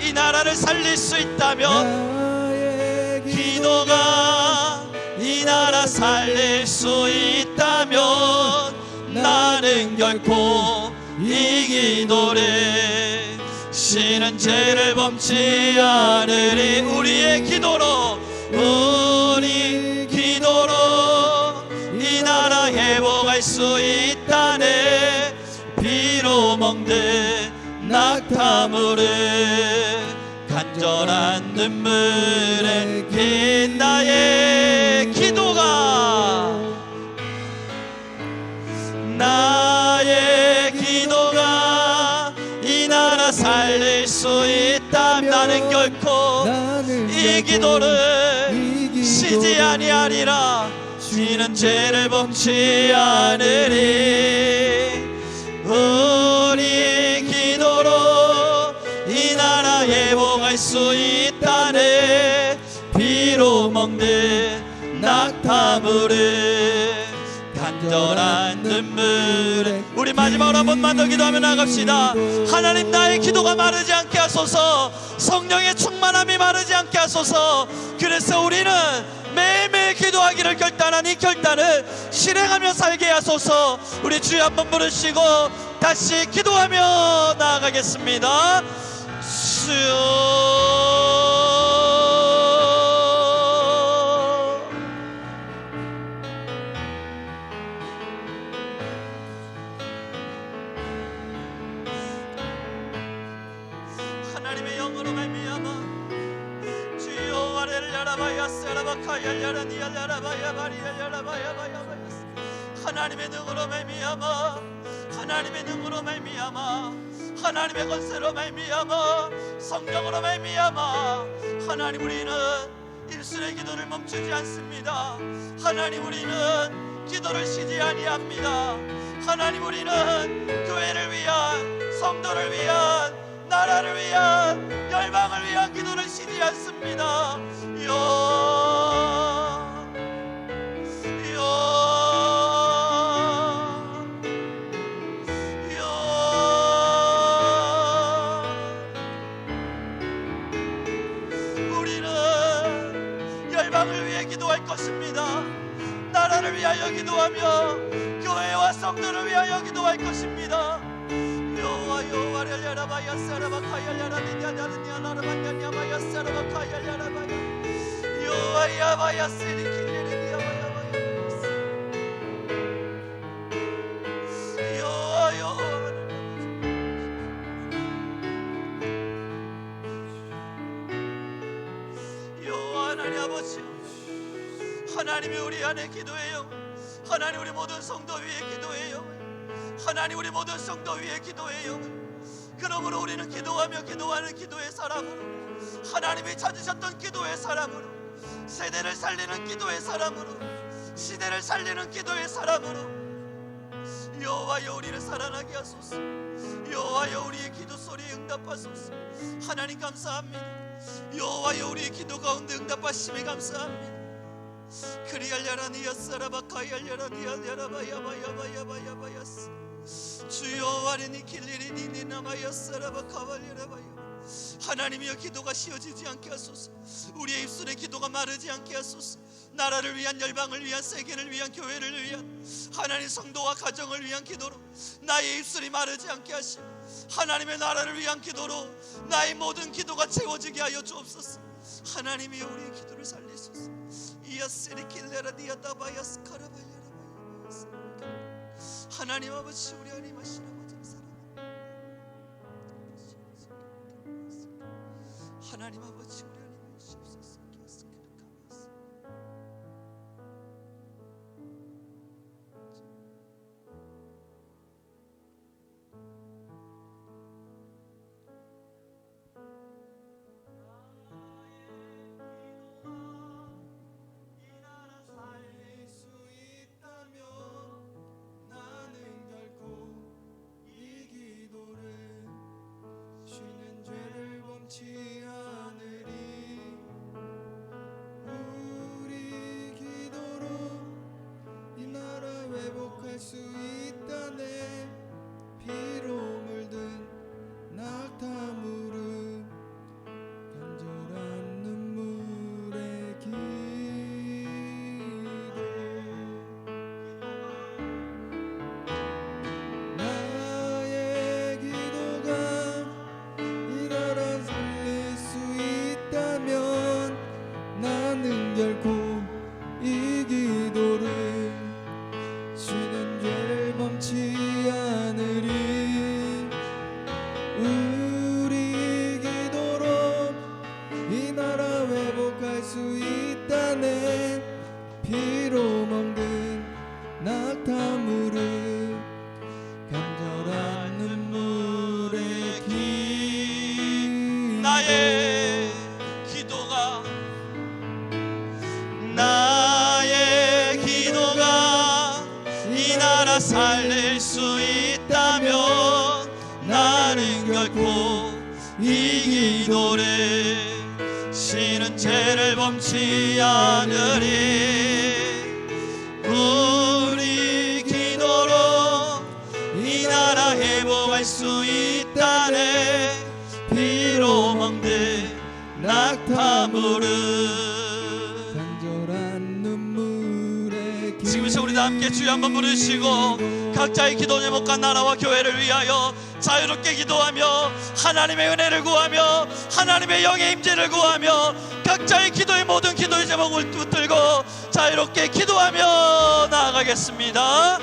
이 나라를 살릴 수 있다면, 기도가 이 나라 살릴 수 있다면, 나는 결코 이 기도를 쉬는 죄를 범치 않으리. 우리의 기도로, 우리 기도로 이 나라 회복할 수 있다네. 비로 먹는 낙타물을 간절한 눈물에 긴 나의 기도가, 나의 기도가 이 나라 살릴 수 있다면, 나는 결코 이 기도를 쉬지 아니하리라. 쉬는 죄를 범치 않으리. 우리 기도로 이 나라 회복할 수 있다네. 비로 먹는 낙타물을 간절한 눈물에. 우리 마지막으로 한 번만 더 기도하며 나갑시다. 하나님, 나의 기도가 마르지 않게 하소서. 성령의 충만함이 마르지 않게 하소서. 그래서 우리는 매일매일 기도하기를 결단한 이 결단을 실행하며 살게 하소서. 우리 주여 한번 부르시고 다시 기도하며 나아가겠습니다. 주여, 하나님의 영으로 말미암아 주여 아래를 열어봐야 세라바카야 열어니야 열어봐야 바리야 열어봐야 바야바야스. 하나님의 능으로 말미암아, 하나님의 능으로 말미암아, 하나님의 권세로 말미암아, 성령으로 말미암아, 하나님, 우리는 일순의 기도를 멈추지 않습니다. 하나님, 우리는 기도를 쉬지 아니합니다. 하나님, 우리는 교회를 위한, 성도를 위한, 나라를 위한, 열방을 위한 기도를 쉬지 않습니다. 우리는 열방을 위해 기도할 것입니다. 나라를 위하여 기도하며 교회와 성도를 위하여 기도할 것입니다. 여호와를 열어봐야 세라바카야 열어니냐 나라바냐냐마야 세라바카야 열어봐야 여호와야바야 세리키리니야바야바야 여호와 하나님 아버지, 하나님이 우리 안에 기도해요. 하나님, 우리 모든 성도 위에 기도해요. 하나님, 우리 모든 성도 위에 기도해요. 그러므로 우리는 기도하며 기도하는 기도의 사람으로, 하나님이 찾으셨던 기도의 사람으로, 세대를 살리는 기도의 사람으로, 시대를 살리는 기도의 사람으로, 여호와여 우리를 살아나게 하소서. 여호와여 우리의 기도 소리에 응답하소서. 하나님 감사합니다. 여호와여 우리의 기도 가운데 응답하심에 감사합니다. 그리알야라니야사라바카얄야라니야라바야바야바야바야바야스 주여 아리니 길리리니 나마야사라바카발야라바야. 하나님이여, 기도가 쉬어지지 않게 하소서. 우리의 입술의 기도가 마르지 않게 하소서. 나라를 위한, 열방을 위한, 세계를 위한, 교회를 위한, 하나님 성도와 가정을 위한 기도로 나의 입술이 마르지 않게 하시고, 하나님의 나라를 위한 기도로 나의 모든 기도가 채워지게 하여 주옵소서. 하나님이 우리의 기도를 살리소서. 하나님 아버지, 우리 하나님 하신 아버지를 사랑합니다. 하나님 아버지, 우리 하나님 하시옵소서. 회복할 수 있다네. 피로 물든 낙타무릎 간절한 눈물의 기도. 나의 기도가 이 나라 살릴 수 있다면 나는 결코 이 기도를 쉬는 죄를 범치 않으리. 우리 기도로 이 나라 회복할 수 있다네. 피로 멍든 낙타무릎 간절한 눈물의 기. 나의 기도가 나의 기도가 이 나라 살릴 수 있다면 나는 결코 이 기도를 쉬는 죄를 범치 않으리. 우리 기도로 이 나라 회복할 수 있다네. 피로 멍든 낙타무릎 간절한 눈물의 기. 지금부터 우리 다 함께 주여 한번 부르시고 각자의 기도 제목과 나라와 교회를 위하여 자유롭게 기도하며 하나님의 은혜를 구하며 하나님의 영의 임재를 구하며 각자의 기도의 모든 기도의 제목을 붙들고 자유롭게 기도하며 나아가겠습니다.